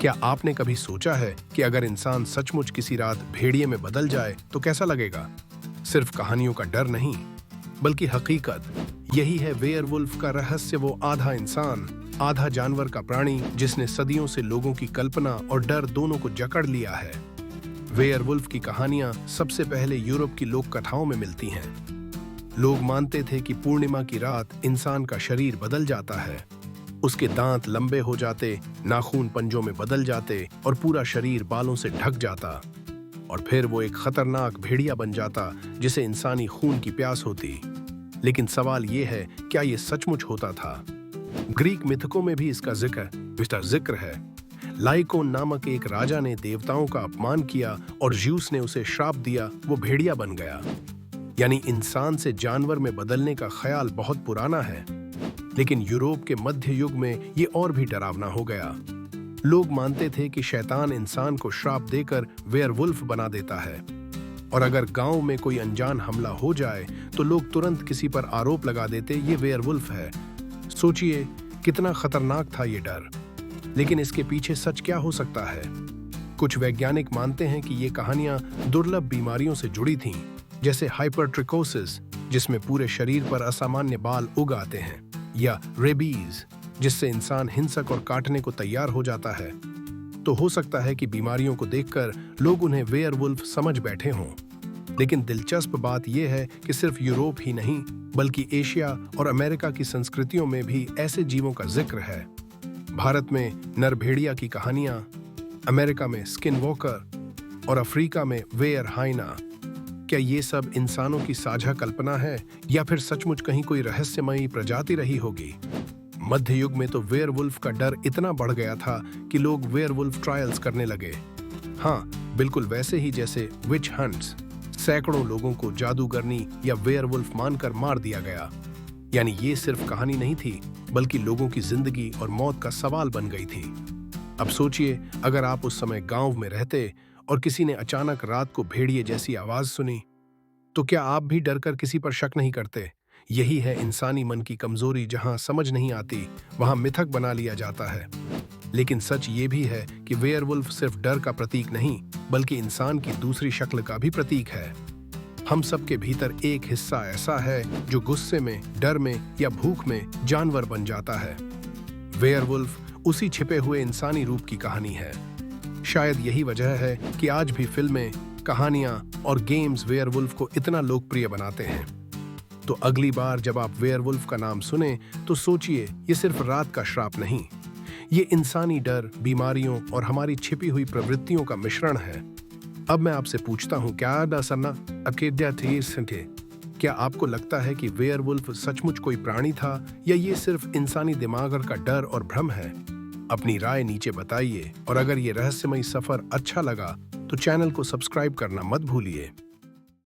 क्या आपने कभी सोचा है कि अगर इंसान सचमुच किसी रात भेड़िए में बदल जाए तो कैसा लगेगा? सिर्फ कहानियों का डर नहीं, बल्कि हकीकत। यही है वेयरवुल्फ का रहस्य, वो आधा इंसान आधा जानवर का प्राणी जिसने सदियों से लोगों की कल्पना और डर दोनों को जकड़ लिया है। वेयरवुल्फ की कहानियां सबसे पहले यूरोप की लोक कथाओं में मिलती हैं। लोग मानते थे कि पूर्णिमा की रात इंसान का शरीर बदल जाता है। उसके दांत लंबे हो जाते, नाखून पंजों में बदल जाते और पूरा शरीर बालों से ढक जाता। और फिर वो एक खतरनाक भेड़िया बन जाता जिसे इंसानी खून की प्यास होती। लेकिन सवाल ये है, क्या ये सचमुच होता था? ग्रीक मिथकों में भी इसका जिक्र है। लाइकोन नामक एक राजा ने देवताओं का अपमान किया और ज्यूस ने उसे श्राप दिया, वो भेड़िया बन गया। यानी इंसान से जानवर में बदलने का ख्याल बहुत पुराना है। लेकिन यूरोप के मध्य युग में ये और भी डरावना हो गया। लोग मानते थे कि शैतान इंसान को श्राप देकर वेयरवुल्फ बना देता है, और अगर गांव में कोई अनजान हमला हो जाए तो लोग तुरंत किसी पर आरोप लगा देते, ये वेयरवुल्फ है। सोचिए कितना खतरनाक था ये डर। लेकिन इसके पीछे सच क्या हो सकता है? कुछ वैज्ञानिक मानते हैं कि ये कहानियां दुर्लभ बीमारियों से जुड़ी थीं, जैसे हाइपरट्रिकोसिस, जिसमें पूरे शरीर पर असामान्य बाल उग आते हैं, या रेबीज, जिससे इंसान हिंसक और काटने को तैयार हो जाता है। तो हो सकता है कि बीमारियों को देखकर लोग उन्हें वेयरवुल्फ समझ बैठे हों। लेकिन दिलचस्प बात यह है कि सिर्फ यूरोप ही नहीं, बल्कि एशिया और अमेरिका की संस्कृतियों में भी ऐसे जीवों का जिक्र है। भारत में नरभेड़िया की कहानियां, अमेरिका में स्किनवॉकर और अफ्रीका में वेयर हाइना। क्या ये सब इंसानों की साझा कल्पना है या फिर सचमुच कहीं कोई रहस्यमयी प्रजाति रही होगी? मध्य युग में तो वेयरवुल्फ का डर इतना बढ़ गया था कि लोग वेयरवुल्फ ट्रायल्स करने लगे। हाँ, बिल्कुल वैसे ही जैसे विच हंट्स। सैकड़ों लोगों को जादूगरनी या वेयरवुल्फ मानकर मार दिया गया। यानी ये सिर्फ कहानी नहीं थी, बल्कि लोगों की जिंदगी और मौत का सवाल बन गई थी। अब सोचिए, अगर आप उस समय गांव में रहते और किसी ने अचानक रात को भेड़िए जैसी आवाज सुनी, तो क्या आप भी डरकर किसी पर शक नहीं करते? यही है इंसानी मन की कमजोरी, जहां समझ नहीं आती वहां मिथक बना लिया जाता है। लेकिन सच ये भी है कि वेयरवुल्फ सिर्फ डर का प्रतीक नहीं, बल्कि इंसान की दूसरी शक्ल का भी प्रतीक है। हम सबके भीतर एक हिस्सा ऐसा है जो गुस्से में, डर में या भूख में जानवर बन जाता है। वेयरवुल्फ उसी छिपे हुए इंसानी रूप की कहानी है। शायद यही वजह है कि आज भी फिल्में, कहानियां और गेम्स वेयरवुल्फ को इतना लोकप्रिय बनाते हैं। तो अगली बार जब आप वेयरवुल्फ का नाम सुने तो सोचिए, ये सिर्फ रात का श्राप नहीं, ये इंसानी डर, बीमारियों और हमारी छिपी हुई प्रवृत्तियों का मिश्रण है। अब मैं आपसे पूछता हूँ, क्या आपको लगता है कि वेयरवुल्फ सचमुच कोई प्राणी था या ये सिर्फ इंसानी दिमाग का डर और भ्रम है? अपनी राय नीचे बताइए, और अगर ये रहस्यमयी सफर अच्छा लगा तो चैनल को सब्सक्राइब करना मत भूलिए।